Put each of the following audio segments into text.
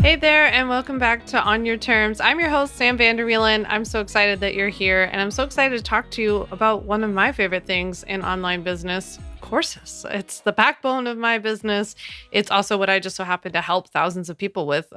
Hey there, and welcome back to On Your Terms. I'm your host, Sam Vander. I'm so excited that you're here, and I'm so excited to talk to you about one of my favorite things in online business, courses. It's the backbone of my business. It's also what I just so happen to help thousands of people with,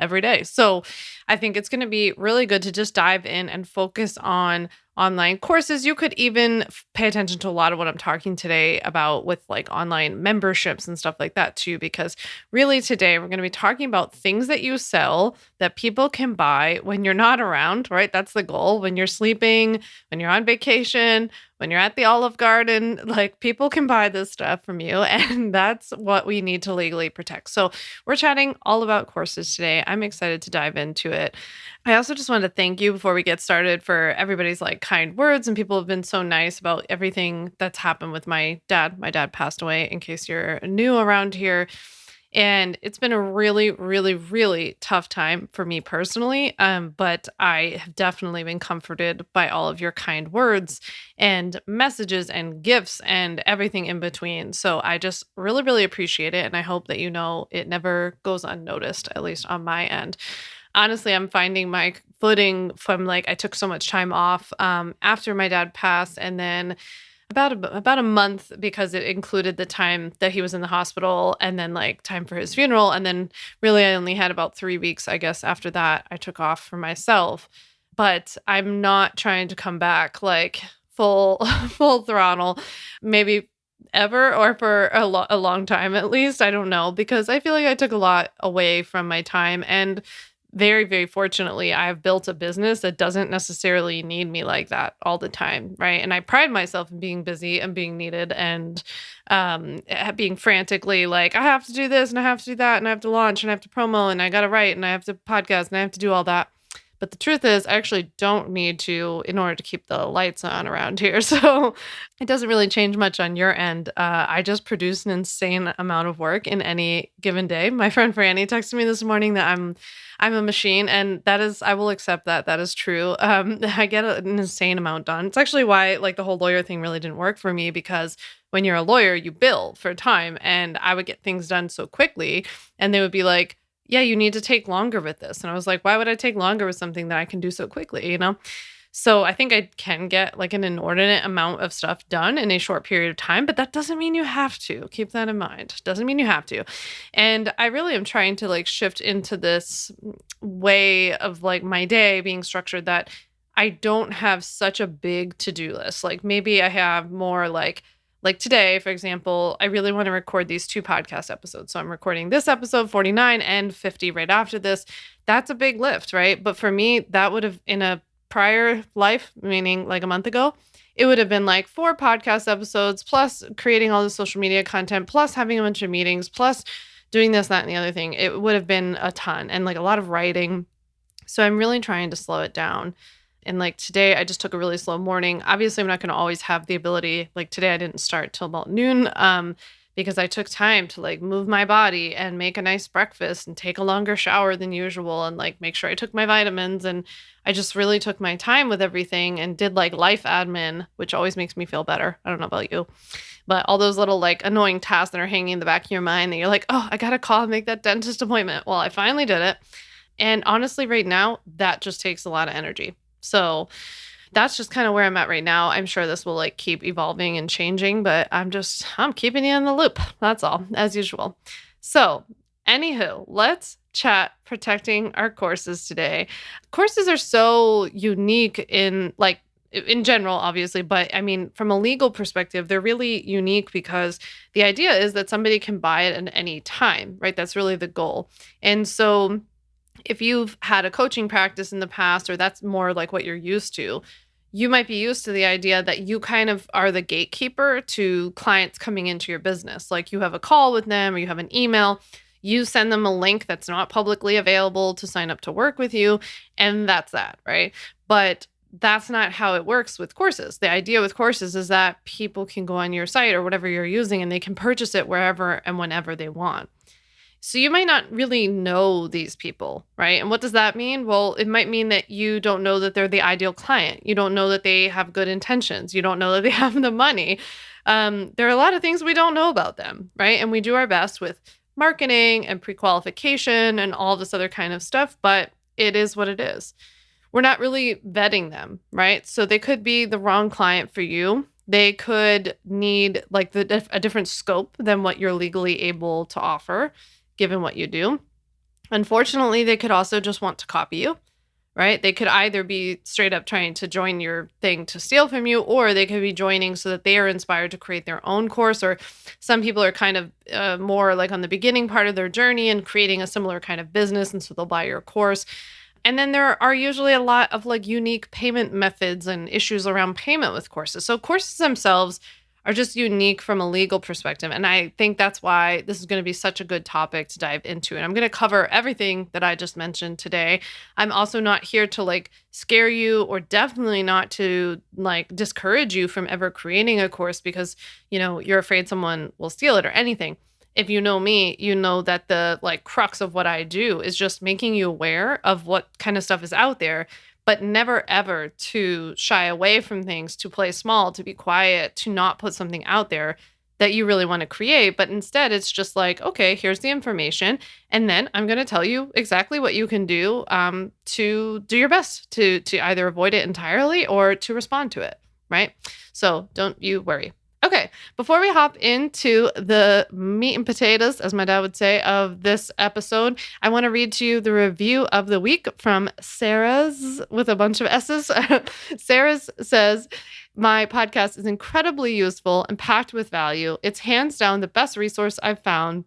every day. So I think it's going to be really good to just dive in and focus on online courses. You could even pay attention to a lot of what I'm talking today about with like online memberships and stuff like that too, because really today we're going to be talking about things that you sell that people can buy when you're not around, right? That's the goal. When you're sleeping, when you're on vacation, when you're at the Olive Garden, like people can buy this stuff from you, and that's what we need to legally protect. So we're chatting all about courses today. I'm excited to dive into it. I also just wanted to thank you before we get started for everybody's like kind words, and people have been so nice about everything that's happened with my dad. My dad passed away, in case you're new around here. And it's been a really, really, really tough time for me personally. But I have definitely been comforted by all of your kind words and messages and gifts and everything in between. So I just really, really appreciate it. And I hope that you know it never goes unnoticed, at least on my end. Honestly, I'm finding my footing from like I took so much time off after my dad passed, and then about a month, because it included the time that he was in the hospital and then like time for his funeral. And then really I only had about 3 weeks, I guess, after that I took off for myself. But I'm not trying to come back like full full throttle, maybe ever, or for a long time at least. I don't know, because I feel like I took a lot away from my time. And very, very fortunately, I've built a business that doesn't necessarily need me like that all the time, right? And I pride myself in being busy and being needed and being frantically like, I have to do this and I have to do that and I have to launch and I have to promo and I got to write and I have to podcast and I have to do all that. But the truth is, I actually don't need to in order to keep the lights on around here. So it doesn't really change much on your end. I just produce an insane amount of work in any given day. My friend Franny texted me this morning that I'm a machine, and that is, I will accept that. That is true. I get an insane amount done. It's actually why like the whole lawyer thing really didn't work for me, because when you're a lawyer, you bill for time, and I would get things done so quickly, and they would be like, yeah, you need to take longer with this. And I was like, why would I take longer with something that I can do so quickly, you know? So I think I can get like an inordinate amount of stuff done in a short period of time, but that doesn't mean you have to. Keep that in mind. Doesn't mean you have to. And I really am trying to like shift into this way of like my day being structured that I don't have such a big to-do list. Like maybe I have more like today, for example, I really want to record these 2 podcast episodes. So I'm recording this episode 49 and 50 right after this. That's a big lift, right? But for me, that would have, in a prior life, meaning like a month ago, it would have been like 4 podcast episodes, plus creating all the social media content, plus having a bunch of meetings, plus doing this, that, and the other thing. It would have been a ton, and like a lot of writing. So I'm really trying to slow it down. And like today, I just took a really slow morning. Obviously, I'm not going to always have the ability. Like today, I didn't start till about noon because I took time to like move my body and make a nice breakfast and take a longer shower than usual and like make sure I took my vitamins. And I just really took my time with everything and did like life admin, which always makes me feel better. I don't know about you, but all those little like annoying tasks that are hanging in the back of your mind that you're like, oh, I got to call and make that dentist appointment. Well, I finally did it. And honestly, right now, that just takes a lot of energy. So that's just kind of where I'm at right now. I'm sure this will like keep evolving and changing, but I'm keeping you in the loop. That's all, as usual. So anywho, let's chat protecting our courses today. Courses are so unique in general, obviously, but I mean, from a legal perspective, they're really unique because the idea is that somebody can buy it at any time, right? That's really the goal. And so if you've had a coaching practice in the past, or that's more like what you're used to, you might be used to the idea that you kind of are the gatekeeper to clients coming into your business. Like you have a call with them or you have an email, you send them a link that's not publicly available to sign up to work with you, and that's that, right? But that's not how it works with courses. The idea with courses is that people can go on your site or whatever you're using and they can purchase it wherever and whenever they want. So you might not really know these people, right? And what does that mean? Well, it might mean that you don't know that they're the ideal client. You don't know that they have good intentions. You don't know that they have the money. There are a lot of things we don't know about them, right? And we do our best with marketing and pre-qualification and all this other kind of stuff, but it is what it is. We're not really vetting them, right? So they could be the wrong client for you. They could need like a different scope than what you're legally able to offer, given what you do. Unfortunately, they could also just want to copy you, right? They could either be straight up trying to join your thing to steal from you, or they could be joining so that they are inspired to create their own course. Or some people are kind of more like on the beginning part of their journey and creating a similar kind of business. And so they'll buy your course. And then there are usually a lot of like unique payment methods and issues around payment with courses. So courses themselves are just unique from a legal perspective. And I think that's why this is going to be such a good topic to dive into. And I'm going to cover everything that I just mentioned today. I'm also not here to like scare you, or definitely not to like discourage you from ever creating a course because, you know, you're afraid someone will steal it or anything. If you know me, you know that the like crux of what I do is just making you aware of what kind of stuff is out there, but never ever to shy away from things, to play small, to be quiet, to not put something out there that you really want to create. But instead, it's just like, okay, here's the information. And then I'm going to tell you exactly what you can do to do your best to either avoid it entirely or to respond to it, right? So don't you worry. Okay, before we hop into the meat and potatoes, as my dad would say, of this episode, I want to read to you the review of the week from Sarah's with a bunch of S's. Sarah's says, my podcast is incredibly useful and packed with value. It's hands down the best resource I've found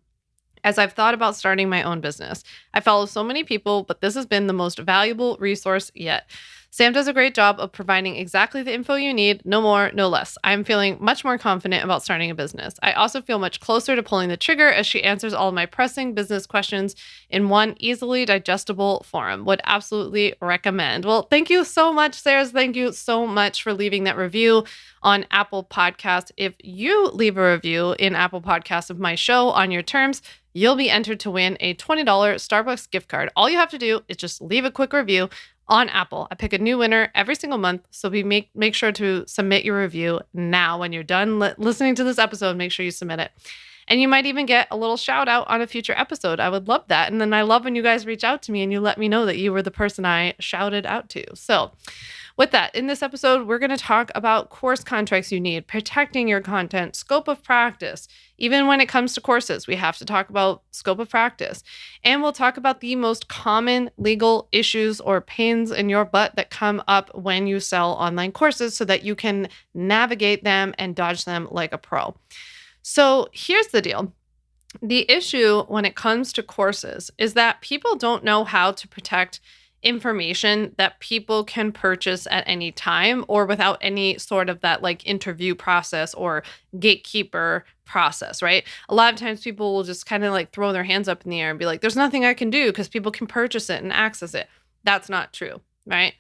as I've thought about starting my own business. I follow so many people, but this has been the most valuable resource yet. Sam does a great job of providing exactly the info you need, no more, no less. I'm feeling much more confident about starting a business. I also feel much closer to pulling the trigger as she answers all of my pressing business questions in one easily digestible forum. Would absolutely recommend. Well, thank you so much, Sarah. Thank you so much for leaving that review on Apple Podcasts. If you leave a review in Apple Podcasts of my show on your terms, you'll be entered to win a $20 Starbucks gift card. All you have to do is just leave a quick review on Apple. I pick a new winner every single month, so make sure to submit your review now. When you're done listening to this episode, make sure you submit it. And you might even get a little shout out on a future episode. I would love that. And then I love when you guys reach out to me and you let me know that you were the person I shouted out to. So with that, in this episode, we're going to talk about course contracts you need, protecting your content, scope of practice. Even when it comes to courses, we have to talk about scope of practice. And we'll talk about the most common legal issues or pains in your butt that come up when you sell online courses so that you can navigate them and dodge them like a pro. So here's the deal. The issue when it comes to courses is that people don't know how to protect information that people can purchase at any time or without any sort of that like interview process or gatekeeper process, right? A lot of times people will just kind of like throw their hands up in the air and be like, there's nothing I can do because people can purchase it and access it. That's not true, right?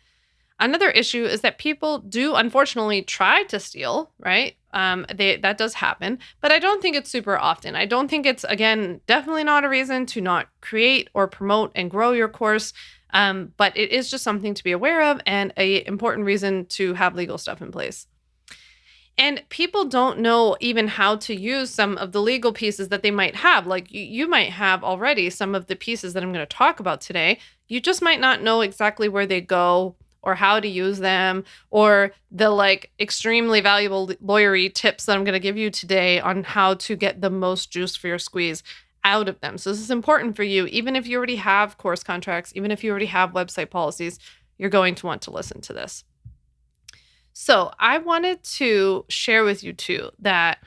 Another issue is that people do unfortunately try to steal, right? That does happen, but I don't think it's super often. I don't think it's, again, definitely not a reason to not create or promote and grow your course. But it is just something to be aware of and an important reason to have legal stuff in place. And people don't know even how to use some of the legal pieces that they might have. Like you might have already some of the pieces that I'm going to talk about today. You just might not know exactly where they go or how to use them, or the like extremely valuable lawyery tips that I'm going to give you today on how to get the most juice for your squeeze out of them. So this is important for you. Even if you already have course contracts, even if you already have website policies, you're going to want to listen to this. So I wanted to share with you too that,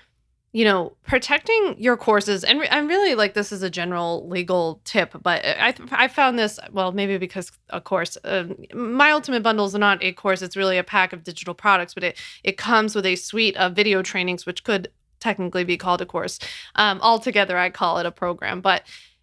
you know, protecting your courses, and I'm really like, this is a general legal tip, but I found this, well, maybe because a course, my ultimate bundle is not a course. It's really a pack of digital products, but it comes with a suite of video trainings, which could technically be called a course. Altogether, I call it a program. But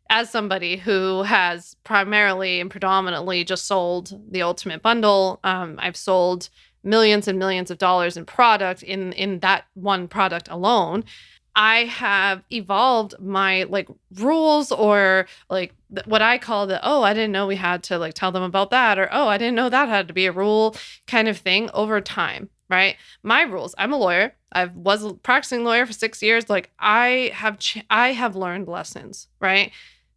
as somebody who has primarily and predominantly just sold the ultimate bundle, I've sold millions and millions of dollars in product in that one product alone. I have evolved my like rules or like what I call I didn't know we had to like tell them about that, or, I didn't know that had to be a rule kind of thing over time. right? My rules. I'm a lawyer. I was a practicing lawyer for 6 years. Like I have learned lessons, right?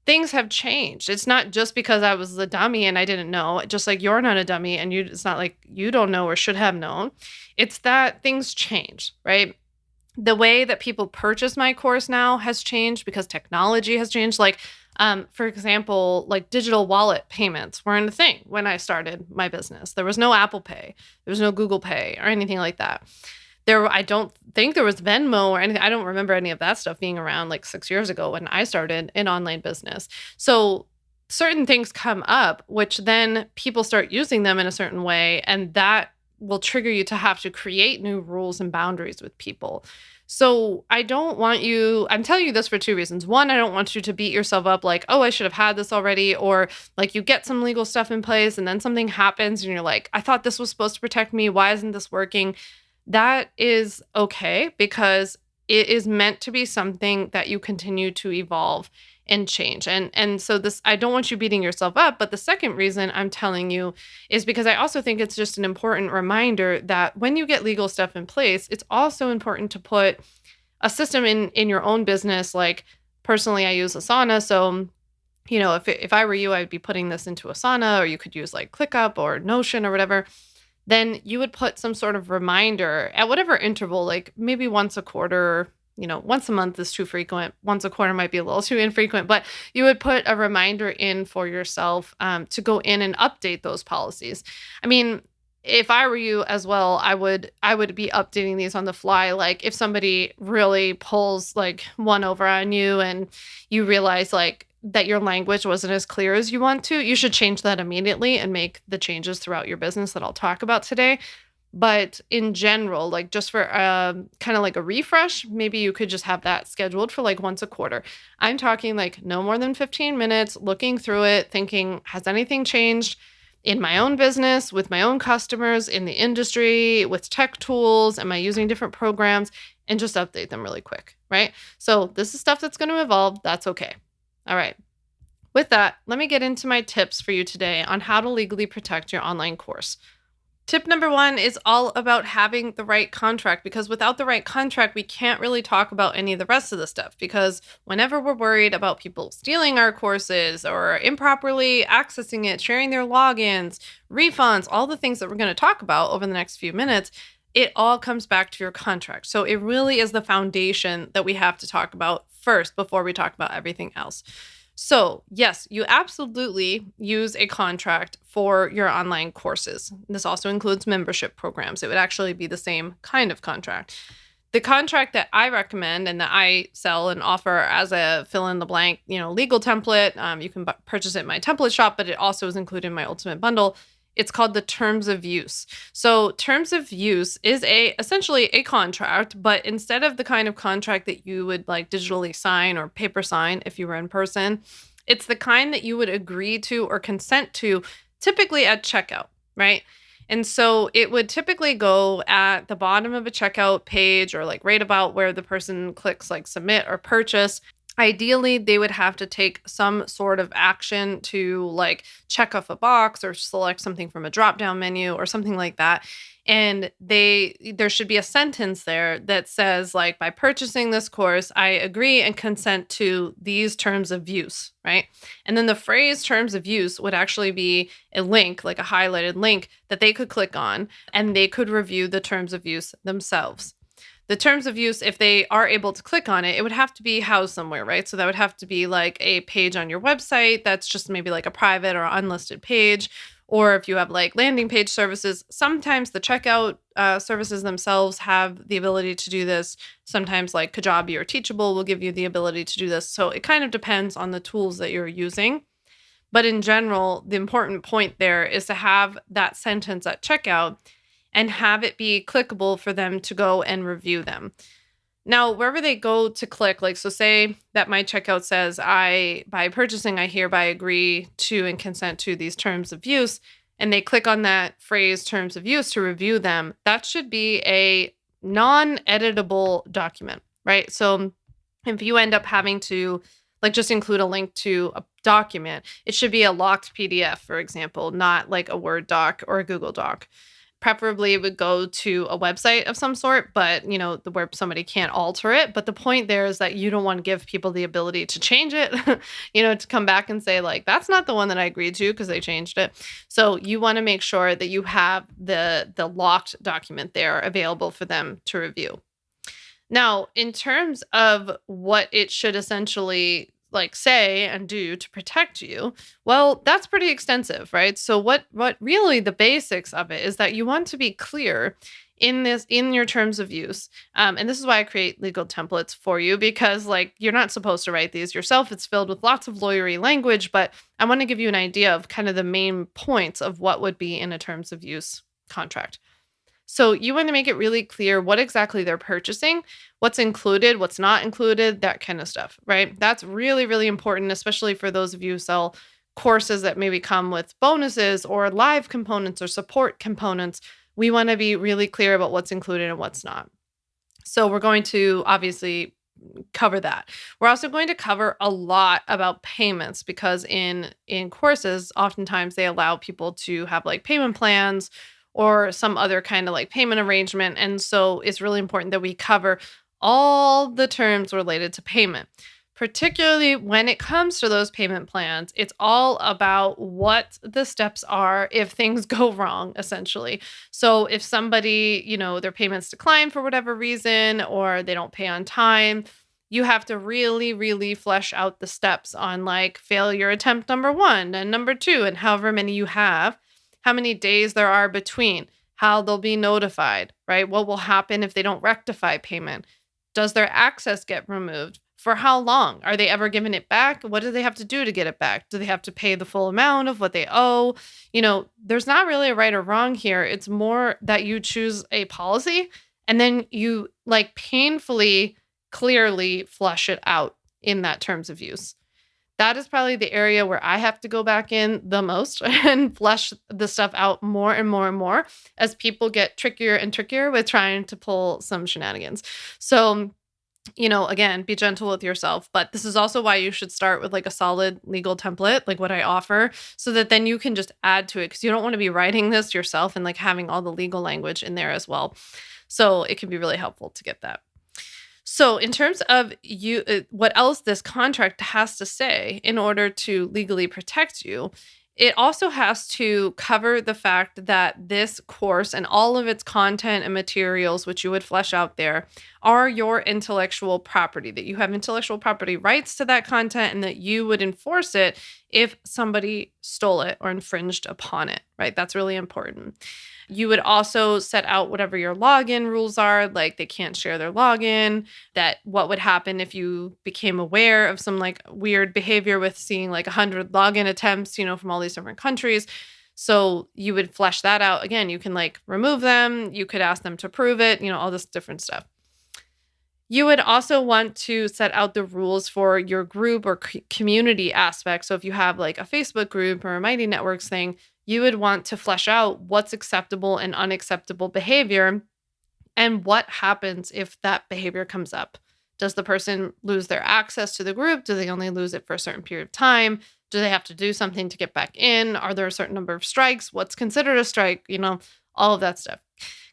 Things have changed. It's not just because I was a dummy and I didn't know. Just like you're not a dummy and it's not like you don't know or should have known. It's that things change, right? The way that people purchase my course now has changed because technology has changed. Like, for example, like digital wallet payments weren't a thing when I started my business. There was no Apple Pay, there was no Google Pay or anything like that. I don't think there was Venmo or anything. I don't remember any of that stuff being around like 6 years ago when I started an online business. So certain things come up, which then people start using them in a certain way, and that will trigger you to have to create new rules and boundaries with people. So I don't want you, I'm telling you this for two reasons. One, I don't want you to beat yourself up like, oh, I should have had this already. Or like you get some legal stuff in place and then something happens and you're like, I thought this was supposed to protect me. Why isn't this working? That is okay because it is meant to be something that you continue to evolve and change. And so this, I don't want you beating yourself up, but the second reason I'm telling you is because I also think it's just an important reminder that when you get legal stuff in place, it's also important to put a system in your own business. Like personally, I use Asana, so if I were you, I'd be putting this into Asana, or you could use like ClickUp or Notion or whatever. Then you would put some sort of reminder at whatever interval, like maybe once a quarter. Once a month is too frequent. Once a quarter might be a little too infrequent, but you would put a reminder in for yourself to go in and update those policies. I mean, if I were you as well, I would be updating these on the fly. Like if somebody really pulls like one over on you and you realize like that your language wasn't as clear as you want to, you should change that immediately and make the changes throughout your business that I'll talk about today. But in general, like just for kind of like a refresh, maybe you could just have that scheduled for like once a quarter. I'm talking like no more than 15 minutes, looking through it, thinking, has anything changed in my own business, with my own customers, in the industry, with tech tools? Am I using different programs? And just update them really quick, right? So this is stuff that's going to evolve. That's okay. All right. With that, let me get into my tips for you today on how to legally protect your online course. Tip number 1 is all about having the right contract, because without the right contract, we can't really talk about any of the rest of the stuff, because whenever we're worried about people stealing our courses or improperly accessing it, sharing their logins, refunds, all the things that we're going to talk about over the next few minutes, it all comes back to your contract. So it really is the foundation that we have to talk about first before we talk about everything else. So yes, you absolutely use a contract for your online courses. This also includes membership programs. It would actually be the same kind of contract. The contract that I recommend and that I sell and offer as a fill in the blank, legal template, you can purchase it in my template shop, but it also is included in my ultimate bundle. It's called the terms of use. So terms of use is essentially a contract, but instead of the kind of contract that you would like digitally sign or paper sign if you were in person, it's the kind that you would agree to or consent to typically at checkout, right? And so it would typically go at the bottom of a checkout page or like right about where the person clicks like submit or purchase. Ideally, they would have to take some sort of action to like check off a box or select something from a drop-down menu or something like that. And there should be a sentence there that says like, by purchasing this course, I agree and consent to these terms of use, right? And then the phrase terms of use would actually be a link, like a highlighted link that they could click on, and they could review the terms of use themselves. The terms of use, if they are able to click on it, it would have to be housed somewhere, right? So that would have to be like a page on your website that's just maybe like a private or unlisted page. Or if you have like landing page services, sometimes the checkout services themselves have the ability to do this. Sometimes like Kajabi or Teachable will give you the ability to do this. So it kind of depends on the tools that you're using. But in general, the important point there is to have that sentence at checkout and have it be clickable for them to go and review them. Now, wherever they go to click, like, so say that my checkout says, by purchasing, I hereby agree to and consent to these terms of use, and they click on that phrase terms of use to review them, that should be a non-editable document, right? So if you end up having to like just include a link to a document, it should be a locked PDF, for example, not like a Word doc or a Google doc. Preferably it would go to a website of some sort, but where somebody can't alter it. But the point there is that you don't want to give people the ability to change it, to come back and say like, that's not the one that I agreed to because they changed it. So you want to make sure that you have the locked document there available for them to review. Now, in terms of what it should essentially like say and do to protect you, well, that's pretty extensive, right? So what really the basics of it is that you want to be clear in your terms of use. And this is why I create legal templates for you, because like you're not supposed to write these yourself. It's filled with lots of lawyery language, but I want to give you an idea of kind of the main points of what would be in a terms of use contract. So you want to make it really clear what exactly they're purchasing, what's included, what's not included, that kind of stuff, right? That's really, really important, especially for those of you who sell courses that maybe come with bonuses or live components or support components. We want to be really clear about what's included and what's not. So we're going to obviously cover that. We're also going to cover a lot about payments, because in courses, oftentimes they allow people to have like payment plans or some other kind of like payment arrangement. And so it's really important that we cover all the terms related to payment, particularly when it comes to those payment plans. It's all about what the steps are if things go wrong, essentially. So if somebody, their payments decline for whatever reason, or they don't pay on time, you have to really, really flesh out the steps on like failure attempt number 1 and number 2, and however many you have, how many days there are between, how they'll be notified, right? What will happen if they don't rectify payment? Does their access get removed? For how long? Are they ever given it back? What do they have to do to get it back? Do they have to pay the full amount of what they owe? There's not really a right or wrong here. It's more that you choose a policy and then you like painfully, clearly flush it out in that terms of use. That is probably the area where I have to go back in the most and flesh the stuff out more and more and more as people get trickier and trickier with trying to pull some shenanigans. So, again, be gentle with yourself. But this is also why you should start with like a solid legal template, like what I offer, so that then you can just add to it, because you don't want to be writing this yourself and like having all the legal language in there as well. So it can be really helpful to get that. So in terms of what else this contract has to say in order to legally protect you, it also has to cover the fact that this course and all of its content and materials, which you would flesh out there, are your intellectual property, that you have intellectual property rights to that content and that you would enforce it if somebody stole it or infringed upon it, right? That's really important. You would also set out whatever your login rules are, like they can't share their login, that what would happen if you became aware of some like weird behavior with seeing like 100 login attempts, from all these different countries. So you would flesh that out. Again, you can like remove them. You could ask them to prove it, all this different stuff. You would also want to set out the rules for your group or community aspect. So if you have like a Facebook group or a Mighty Networks thing, you would want to flesh out what's acceptable and unacceptable behavior and what happens if that behavior comes up. Does the person lose their access to the group? Do they only lose it for a certain period of time? Do they have to do something to get back in? Are there a certain number of strikes? What's considered a strike? All of that stuff.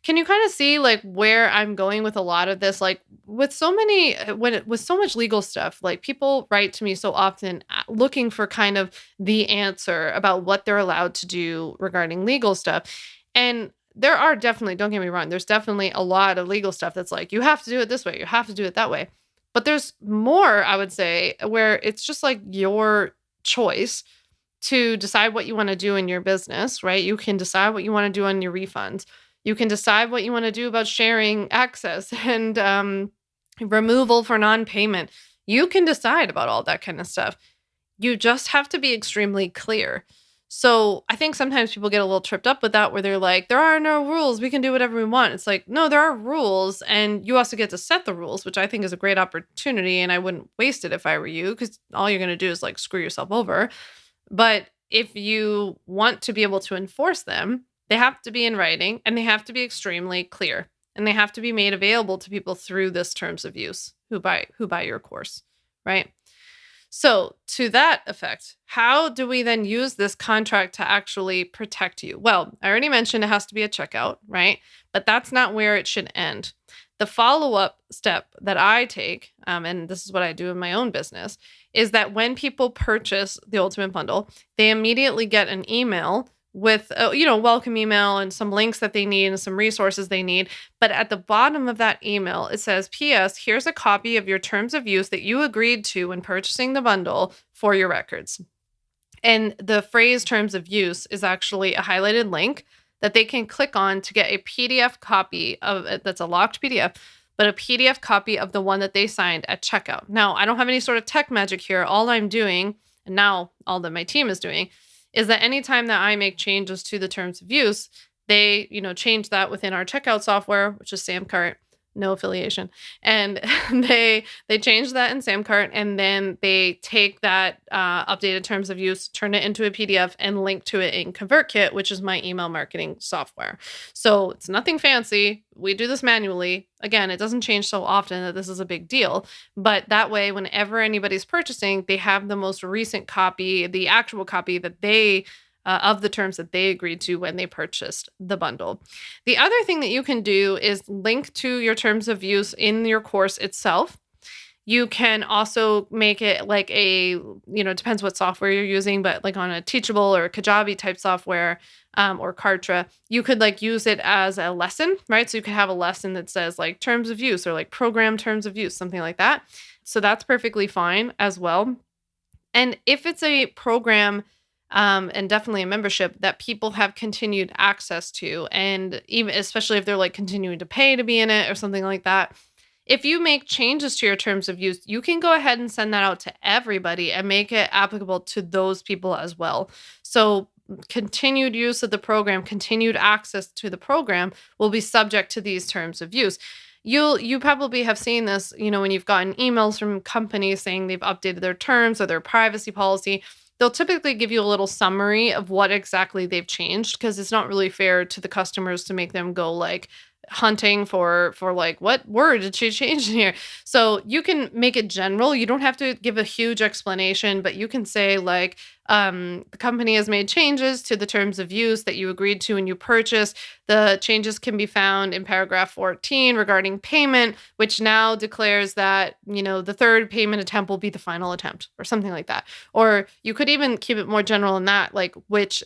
Can you kind of see like where I'm going with a lot of this? Like with so much legal stuff, like people write to me so often looking for kind of the answer about what they're allowed to do regarding legal stuff. And there are definitely, don't get me wrong, there's definitely a lot of legal stuff that's like, you have to do it this way, you have to do it that way. But there's more, I would say, where it's just like your choice to decide what you want to do in your business, right? You can decide what you want to do on your refunds. You can decide what you want to do about sharing access and removal for non-payment. You can decide about all that kind of stuff. You just have to be extremely clear. So I think sometimes people get a little tripped up with that, where they're like, there are no rules, we can do whatever we want. It's like, no, there are rules, and you also get to set the rules, which I think is a great opportunity, and I wouldn't waste it if I were you, because all you're going to do is like screw yourself over. But if you want to be able to enforce them, they have to be in writing and they have to be extremely clear, and they have to be made available to people through this terms of use who buy your course, right? So, to that effect, how do we then use this contract to actually protect you? Well, I already mentioned it has to be a checkout, right? But that's not where it should end. The follow up step that I take, and this is what I do in my own business, is that when people purchase the Ultimate Bundle, they immediately get an email with welcome email and some links that they need and some resources they need. But at the bottom of that email, it says, P.S. Here's a copy of your terms of use that you agreed to when purchasing the bundle for your records. And the phrase terms of use is actually a highlighted link that they can click on to get a PDF copy of it. That's a locked PDF, but a PDF copy of the one that they signed at checkout. Now, I don't have any sort of tech magic here. All I'm doing, and now all that my team is doing, is that anytime that I make changes to the terms of use, they, change that within our checkout software, which is Samcart, no affiliation. And they change that in Samcart, and then they take that updated terms of use, turn it into a PDF, and link to it in ConvertKit, which is my email marketing software. So it's nothing fancy. We do this manually. Again, it doesn't change so often that this is a big deal. But that way, whenever anybody's purchasing, they have the most recent copy, the actual copy that they of the terms that they agreed to when they purchased the bundle. The other thing that you can do is link to your terms of use in your course itself. You can also make it like it depends what software you're using, but like on a Teachable or Kajabi type software or Kartra, you could like use it as a lesson, right? So you could have a lesson that says like terms of use or like program terms of use, something like that. So that's perfectly fine as well. And if it's a program and definitely a membership that people have continued access to, and even especially if they're like continuing to pay to be in it or something like that, if you make changes to your terms of use, you can go ahead and send that out to everybody and make it applicable to those people as well. So continued use of the program, continued access to the program will be subject to these terms of use. You probably have seen this, when you've gotten emails from companies saying they've updated their terms or their privacy policy. They'll typically give you a little summary of what exactly they've changed, because it's not really fair to the customers to make them go like hunting for like, what word did she change in here? So you can make it general. You don't have to give a huge explanation, but you can say like, the company has made changes to the terms of use that you agreed to when you purchased. The changes can be found in paragraph 14 regarding payment, which now declares that, the third payment attempt will be the final attempt or something like that. Or you could even keep it more general than that, like which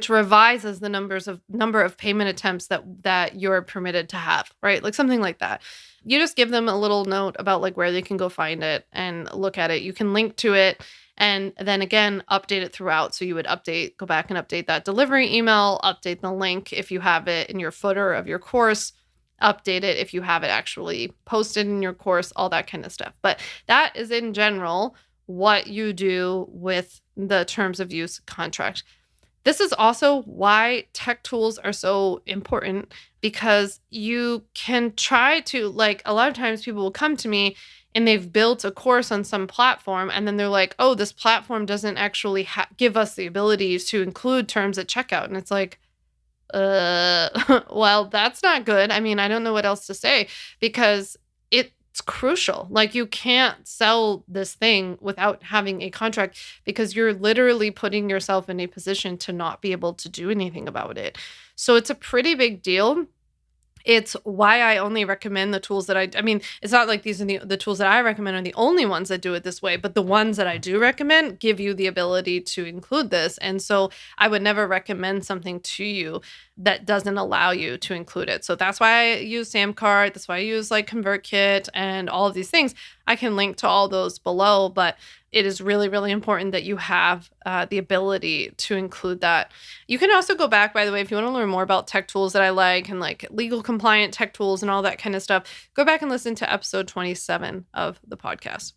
revises the number of payment attempts that you're permitted to have, right? Like something like that. You just give them a little note about like where they can go find it and look at it. You can link to it and then again, update it throughout. So you would go back and update that delivery email, update the link if you have it in your footer of your course, update it if you have it actually posted in your course, all that kind of stuff. But that is in general what you do with the terms of use contract. This is also why tech tools are so important, because you can try to, like, a lot of times people will come to me and they've built a course on some platform and then they're like, oh, this platform doesn't actually give us the ability to include terms at checkout. And it's like, well, that's not good. I mean, I don't know what else to say, because it's crucial. Like, you can't sell this thing without having a contract, because you're literally putting yourself in a position to not be able to do anything about it. So it's a pretty big deal. It's why I only recommend the tools that I mean, it's not like these are the tools that I recommend are the only ones that do it this way, but the ones that I do recommend give you the ability to include this. And so I would never recommend something to you that doesn't allow you to include it. So that's why I use Samcart. That's why I use like ConvertKit and all of these things. I can link to all those below, but it is really, really important that you have the ability to include that. You can also go back, by the way, if you want to learn more about tech tools that I like and like legal compliant tech tools and all that kind of stuff, go back and listen to episode 27 of the podcast.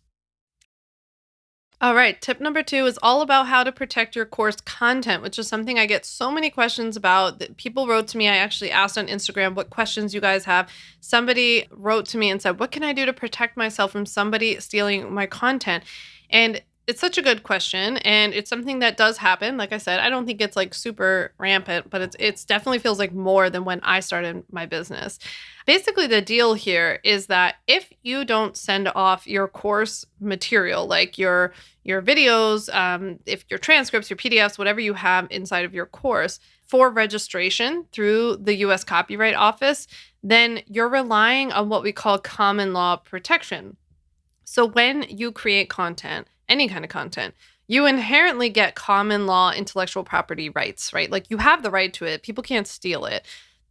All right, tip number 2 is all about how to protect your course content, which is something I get so many questions about. That people wrote to me. I actually asked on Instagram what questions you guys have. Somebody wrote to me and said, what can I do to protect myself from somebody stealing my content? And It's such a good question, and it's something that does happen. Like I said, I don't think it's like super rampant, but it's definitely feels like more than when I started my business. Basically, the deal here is that if you don't send off your course material, like your videos, if your transcripts, your PDFs, whatever you have inside of your course for registration through the U.S. Copyright Office, then you're relying on what we call common law protection. So when you create content, any kind of content, you inherently get common law intellectual property rights, right? Like you have the right to it. People can't steal it.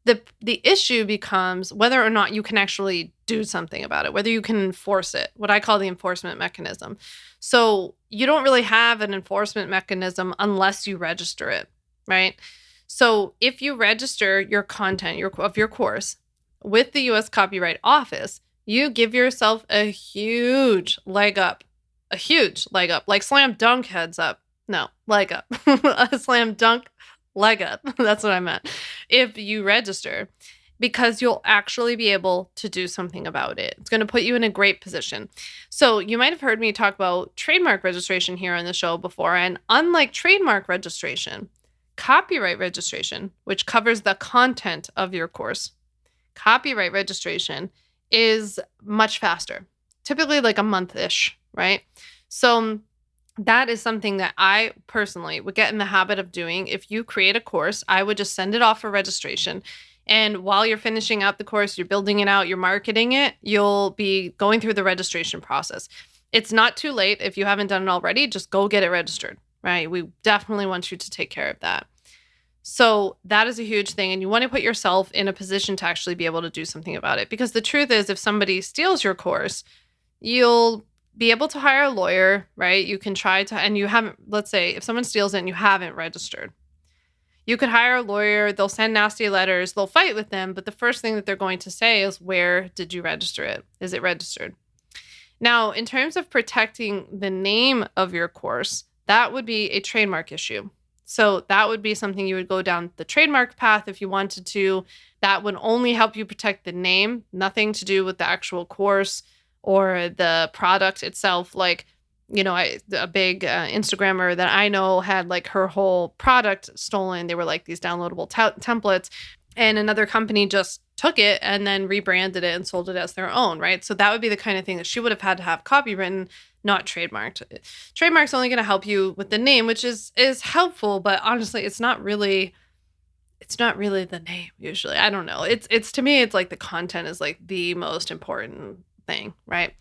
The issue becomes whether or not you can actually do something about it, whether you can enforce it, what I call the enforcement mechanism. So you don't really have an enforcement mechanism unless you register it, right? So if you register your content of your course with the U.S. Copyright Office, you give yourself a huge leg up, like slam dunk heads up. No, leg up, a slam dunk leg up. That's what I meant. If you register, because you'll actually be able to do something about it. It's going to put you in a great position. So you might have heard me talk about trademark registration here on the show before. And unlike trademark registration, copyright registration, which covers the content of your course, copyright registration is much faster, typically like a month-ish, right? So that is something that I personally would get in the habit of doing. If you create a course, I would just send it off for registration. And while you're finishing out the course, you're building it out, you're marketing it, you'll be going through the registration process. It's not too late. If you haven't done it already, just go get it registered, right? We definitely want you to take care of that. So that is a huge thing. And you want to put yourself in a position to actually be able to do something about it. Because the truth is, if somebody steals your course, you'll be able to hire a lawyer, right? You can try to, and you haven't, let's say if someone steals it and you haven't registered, you could hire a lawyer. They'll send nasty letters. They'll fight with them. But the first thing that they're going to say is, where did you register it? Is it registered? Now, in terms of protecting the name of your course, that would be a trademark issue. So that would be something you would go down the trademark path if you wanted to. That would only help you protect the name, nothing to do with the actual course or the product itself. Like, you know, a big Instagrammer that I know had like her whole product stolen. They were like these downloadable templates, and another company just took it and then rebranded it and sold it as their own, right? So that would be the kind of thing that she would have had to have copywritten, not trademarked. Trademark's only going to help you with the name, which is helpful, but honestly, it's not really the name usually. I don't know. It's to me, it's like the content is like the most important thing, right?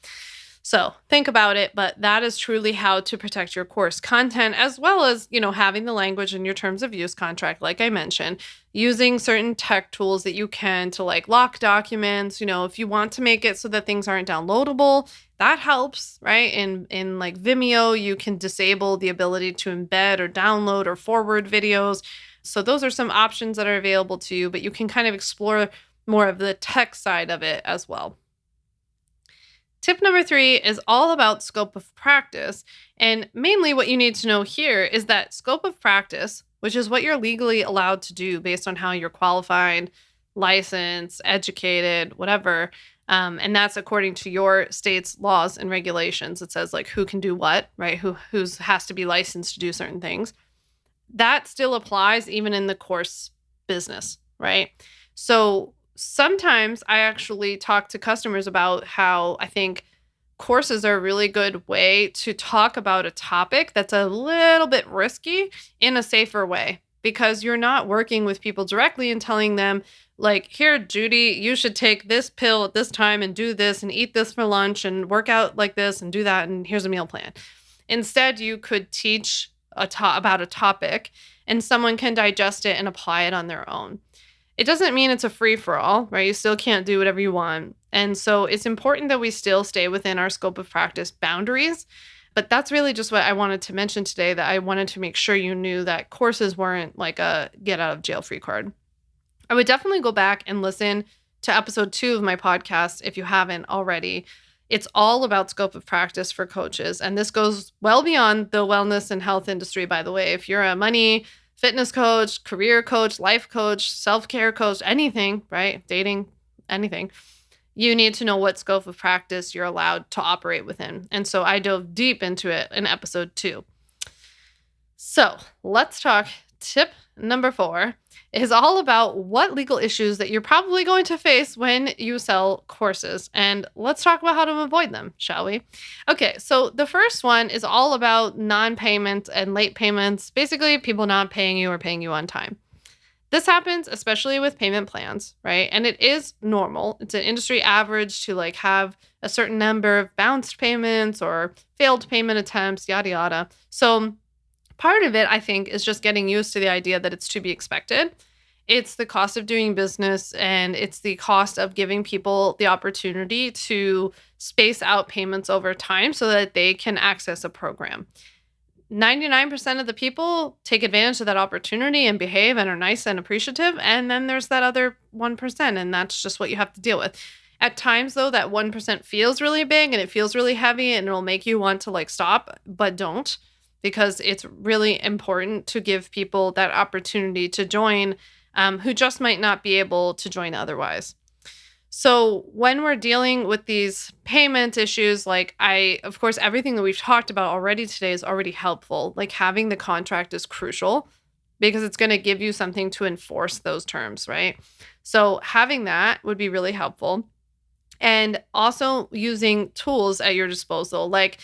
So think about it, but that is truly how to protect your course content, as well as, you know, having the language in your terms of use contract, like I mentioned, using certain tech tools that you can to like lock documents. You know, if you want to make it so that things aren't downloadable, that helps, right? In like Vimeo, you can disable the ability to embed or download or forward videos. So those are some options that are available to you, but you can kind of explore more of the tech side of it as well. Tip number 3 is all about scope of practice. And mainly what you need to know here is that scope of practice, which is what you're legally allowed to do based on how you're qualified, licensed, educated, whatever. And that's according to your state's laws and regulations. It says like who can do what, right? Who has to be licensed to do certain things. That still applies even in the course business, right? So sometimes I actually talk to customers about how I think courses are a really good way to talk about a topic that's a little bit risky in a safer way, because you're not working with people directly and telling them like, here, Judy, you should take this pill at this time and do this and eat this for lunch and work out like this and do that. And here's a meal plan. Instead, you could teach about a topic and someone can digest it and apply it on their own. It doesn't mean it's a free-for-all, right? You still can't do whatever you want. And so it's important that we still stay within our scope of practice boundaries. But that's really just what I wanted to mention today, that I wanted to make sure you knew that courses weren't like a get-out-of-jail-free card. I would definitely go back and listen to episode 2 of my podcast if you haven't already. It's all about scope of practice for coaches. And this goes well beyond the wellness and health industry, by the way. If you're a money, fitness coach, career coach, life coach, self-care coach, anything, right? Dating, anything. you need to know what scope of practice you're allowed to operate within. And so I dove deep into it in episode 2. So let's talk. Tip number 4 is all about what legal issues that you're probably going to face when you sell courses. And let's talk about how to avoid them, shall we? Okay, so the first one is all about non-payment and late payments, basically people not paying you or paying you on time. This happens especially with payment plans, right? And it is normal. It's an industry average to like have a certain number of bounced payments or failed payment attempts, yada, yada. So part of it, I think, is just getting used to the idea that it's to be expected. It's the cost of doing business, and it's the cost of giving people the opportunity to space out payments over time so that they can access a program. 99% of the people take advantage of that opportunity and behave and are nice and appreciative. And then there's that other 1%, and that's just what you have to deal with. At times, though, that 1% feels really big and it feels really heavy, and it'll make you want to like stop, but don't, because it's really important to give people that opportunity to join who just might not be able to join otherwise. So when we're dealing with these payment issues, like of course, everything that we've talked about already today is already helpful. Like having the contract is crucial because it's going to give you something to enforce those terms, right? So having that would be really helpful. And also using tools at your disposal. Like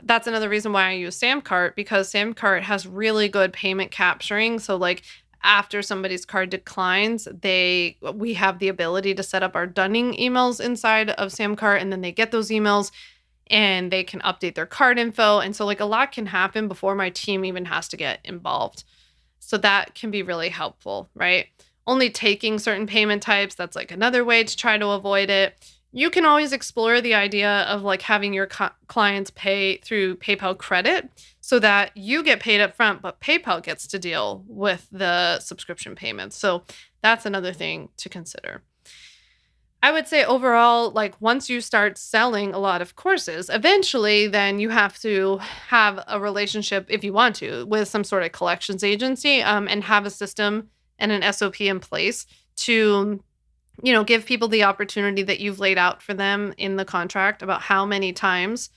that's another reason why I use Samcart, because Samcart has really good payment capturing. So like after somebody's card declines, we have the ability to set up our dunning emails inside of Samcart, and then they get those emails and they can update their card info. And so like a lot can happen before my team even has to get involved. So that can be really helpful, right? Only taking certain payment types, that's like another way to try to avoid it. You can always explore the idea of like having your clients pay through PayPal credit so that you get paid up front, but PayPal gets to deal with the subscription payments. So that's another thing to consider. I would say overall, like once you start selling a lot of courses, eventually then you have to have a relationship, if you want to, with some sort of collections agency and have a system and an SOP in place to give people the opportunity that you've laid out for them in the contract about how many times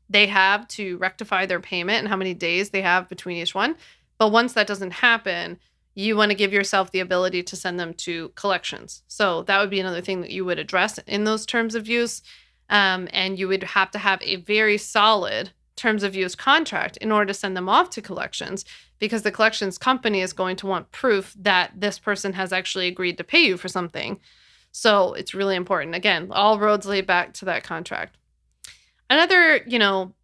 they have to rectify their payment and how many days they have between each one. But once that doesn't happen, you want to give yourself the ability to send them to collections. So that would be another thing that you would address in those terms of use. And you would have to have a very solid terms of use contract in order to send them off to collections, because the collections company is going to want proof that this person has actually agreed to pay you for something. So it's really important. Again, all roads lead back to that contract. Another, I don't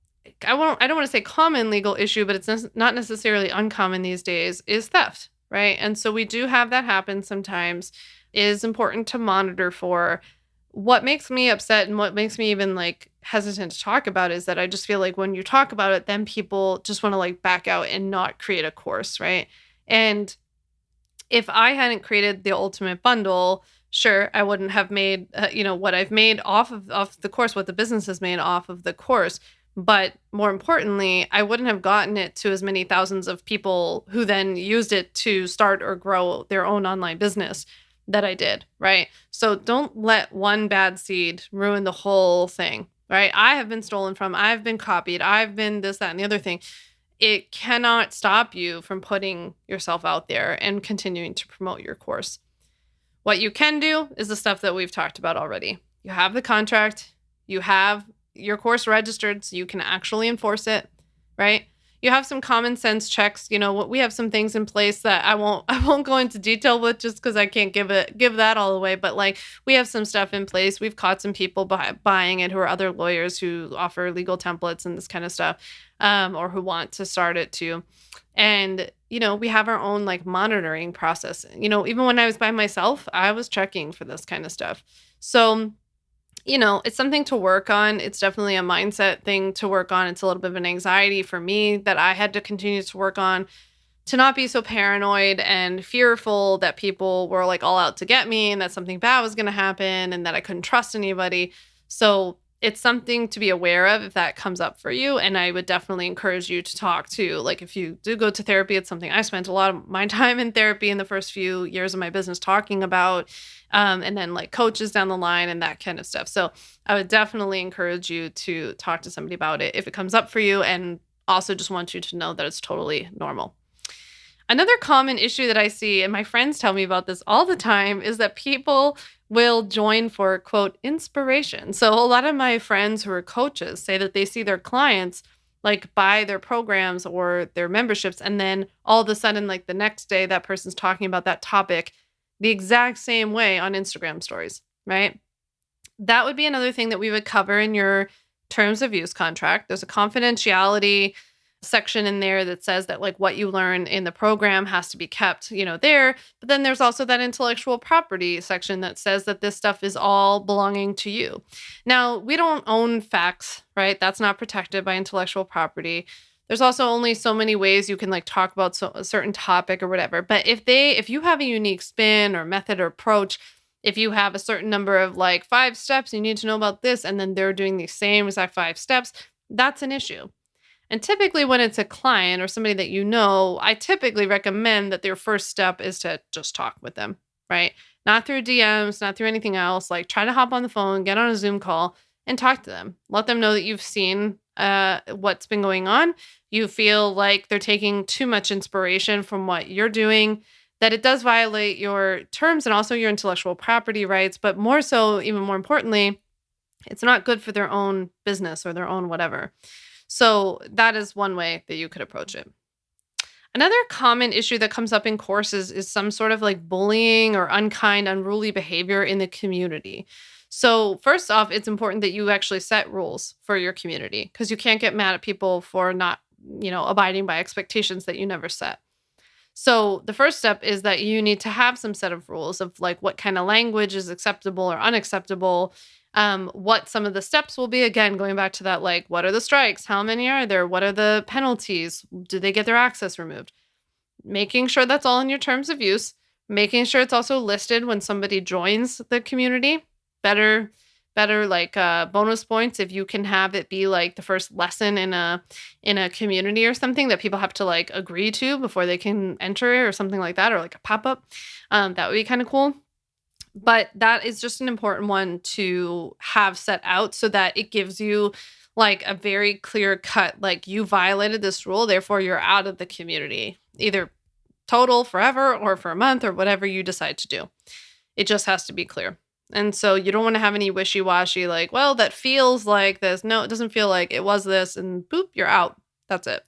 want to say common legal issue, but it's not necessarily uncommon these days, is theft, right? And so we do have that happen sometimes. It is important to monitor for. What makes me upset and what makes me even like hesitant to talk about is that I just feel like when you talk about it, then people just want to like back out and not create a course, right? And if I hadn't created the ultimate bundle, sure, I wouldn't have made, what I've made off of the course, what the business has made off of the course. But more importantly, I wouldn't have gotten it to as many thousands of people who then used it to start or grow their own online business that I did, right? So don't let one bad seed ruin the whole thing, right? I have been stolen from, I've been copied, I've been this, that, and the other thing. It cannot stop you from putting yourself out there and continuing to promote your course. What you can do is the stuff that we've talked about already. You have the contract, you have your course registered so you can actually enforce it, right? You have some common sense checks. We have some things in place that I won't go into detail with just because I can't give that all away. But like we have some stuff in place. We've caught some people buying it who are other lawyers who offer legal templates and this kind of stuff, or who want to start it too. And we have our own like monitoring process. Even when I was by myself, I was checking for this kind of stuff. So it's something to work on. It's definitely a mindset thing to work on. It's a little bit of an anxiety for me that I had to continue to work on, to not be so paranoid and fearful that people were like all out to get me and that something bad was going to happen and that I couldn't trust anybody. So it's something to be aware of if that comes up for you. And I would definitely encourage you to talk to, like, if you do go to therapy, it's something I spent a lot of my time in therapy in the first few years of my business talking about, and then like coaches down the line and that kind of stuff. So I would definitely encourage you to talk to somebody about it if it comes up for you. And also just want you to know that it's totally normal. Another common issue that I see, and my friends tell me about this all the time, is that people will join for, quote, inspiration. So a lot of my friends who are coaches say that they see their clients like buy their programs or their memberships, and then all of a sudden, like the next day, that person's talking about that topic the exact same way on Instagram stories, right? That would be another thing that we would cover in your terms of use contract. There's a confidentiality section in there that says that like what you learn in the program has to be kept, there. But then there's also that intellectual property section that says that this stuff is all belonging to you. Now, we don't own facts, right? That's not protected by intellectual property. There's also only so many ways you can like talk about a certain topic or whatever. But if you have a unique spin or method or approach, if you have a certain number of like 5 steps, you need to know about this, and then they're doing the same exact 5 steps, that's an issue. And typically when it's a client or somebody that I typically recommend that their first step is to just talk with them, right? Not through DMs, not through anything else. Like try to hop on the phone, get on a Zoom call and talk to them. Let them know that you've seen what's been going on. You feel like they're taking too much inspiration from what you're doing, that it does violate your terms and also your intellectual property rights, but more so, even more importantly, it's not good for their own business or their own whatever. So that is one way that you could approach it. Another common issue that comes up in courses is some sort of like bullying or unkind, unruly behavior in the community. So first off, it's important that you actually set rules for your community, because you can't get mad at people for not, abiding by expectations that you never set. So the first step is that you need to have some set of rules of like what kind of language is acceptable or unacceptable, what some of the steps will be. Again, going back to that, like, what are the strikes? How many are there? What are the penalties? Do they get their access removed? Making sure that's all in your terms of use, making sure it's also listed when somebody joins the community. Better like bonus points if you can have it be like the first lesson in a community or something that people have to like agree to before they can enter it or something like that, or like a pop-up. That would be kind of cool. But that is just an important one to have set out so that it gives you like a very clear cut, like you violated this rule, therefore you're out of the community, either total forever or for a month or whatever you decide to do. It just has to be clear. And so you don't want to have any wishy-washy like, well, that feels like this. No, it doesn't feel like it was this, and boop, you're out. That's it.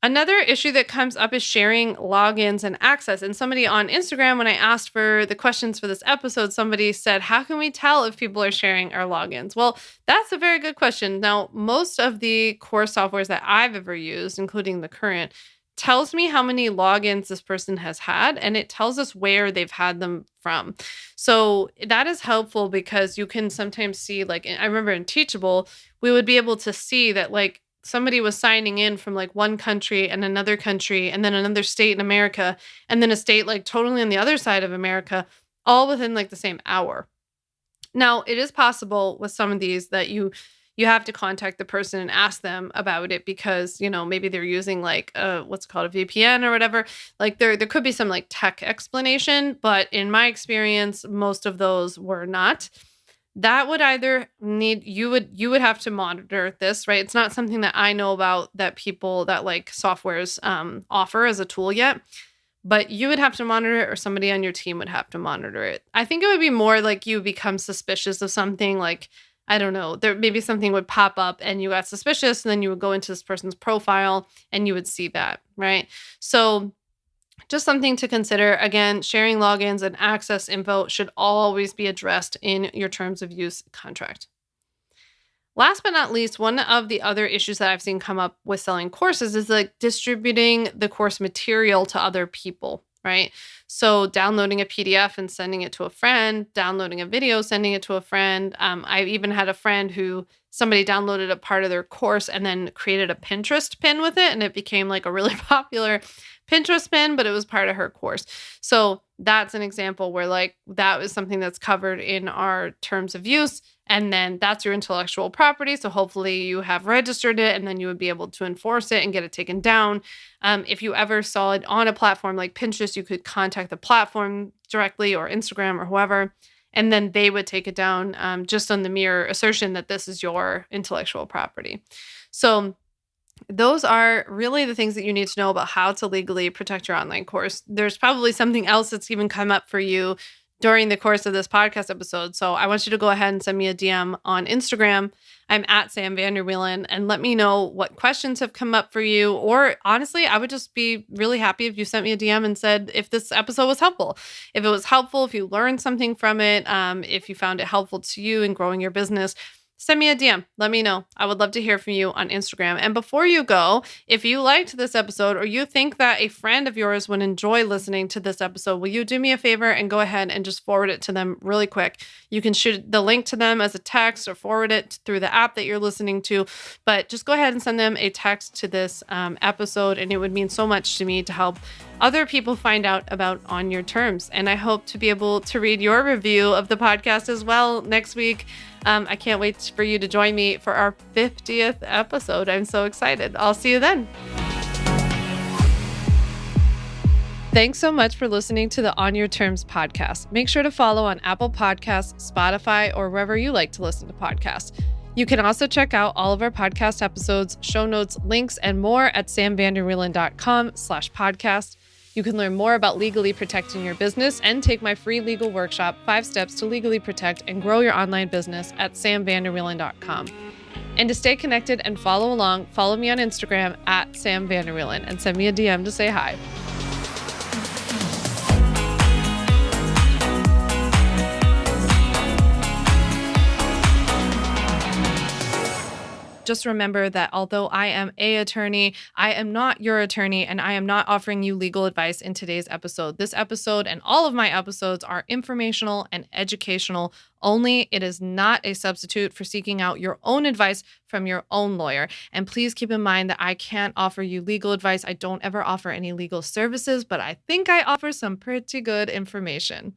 Another issue that comes up is sharing logins and access. And somebody on Instagram, when I asked for the questions for this episode, somebody said, how can we tell if people are sharing our logins? Well, that's a very good question. Now, most of the course softwares that I've ever used, including the current, tells me how many logins this person has had, and it tells us where they've had them from. So that is helpful because you can sometimes see, like, I remember in Teachable, we would be able to see that like somebody was signing in from like one country and another country and then another state in America and then a state like totally on the other side of America, all within like the same hour. Now, it is possible with some of these that you have to contact the person and ask them about it because, maybe they're using like what's called a VPN or whatever. Like there could be some like tech explanation, but in my experience, most of those were not. That would either need, you would have to monitor this, right? It's not something that I know about that people that like softwares offer as a tool yet, but you would have to monitor it or somebody on your team would have to monitor it. I think it would be more like you become suspicious of something, like, I don't know, there maybe something would pop up and you got suspicious and then you would go into this person's profile and you would see that, right? So just something to consider. Again, sharing logins and access info should always be addressed in your terms of use contract. Last but not least, one of the other issues that I've seen come up with selling courses is like distributing the course material to other people, right? So downloading a PDF and sending it to a friend, downloading a video, sending it to a friend. I've even had a friend who somebody downloaded a part of their course and then created a Pinterest pin with it. And it became like a really popular Pinterest pin, but it was part of her course. So that's an example where like that was something that's covered in our terms of use. And then that's your intellectual property. So hopefully you have registered it and then you would be able to enforce it and get it taken down. If you ever saw it on a platform like Pinterest, you could contact the platform directly or Instagram or whoever, and then they would take it down just on the mere assertion that this is your intellectual property. So those are really the things that you need to know about how to legally protect your online course. There's probably something else that's even come up for you during the course of this podcast episode. So I want you to go ahead and send me a DM on Instagram. I'm at Sam Vander Wielen, and let me know what questions have come up for you. Or honestly, I would just be really happy if you sent me a DM and said if this episode was helpful. If it was helpful, if you learned something from it, if you found it helpful to you in growing your business, send me a DM. Let me know. I would love to hear from you on Instagram. And before you go, if you liked this episode or you think that a friend of yours would enjoy listening to this episode, will you do me a favor and go ahead and just forward it to them really quick? You can shoot the link to them as a text or forward it through the app that you're listening to, but just go ahead and send them a text to this episode, and it would mean so much to me to help other people find out about On Your Terms. And I hope to be able to read your review of the podcast as well next week. I can't wait for you to join me for our 50th episode. I'm so excited. I'll see you then. Thanks so much for listening to the On Your Terms podcast. Make sure to follow on Apple Podcasts, Spotify, or wherever you like to listen to podcasts. You can also check out all of our podcast episodes, show notes, links, and more at samvanderwielen.com/podcast. You can learn more about legally protecting your business and take my free legal workshop, 5 Steps to Legally Protect and Grow Your Online Business at samvanderwielen.com. And to stay connected and follow along, follow me on Instagram at Sam Vander Wielen and send me a DM to say hi. Just remember that although I am an attorney, I am not your attorney, and I am not offering you legal advice in today's episode. This episode and all of my episodes are informational and educational only. It is not a substitute for seeking out your own advice from your own lawyer. And please keep in mind that I can't offer you legal advice. I don't ever offer any legal services, but I think I offer some pretty good information.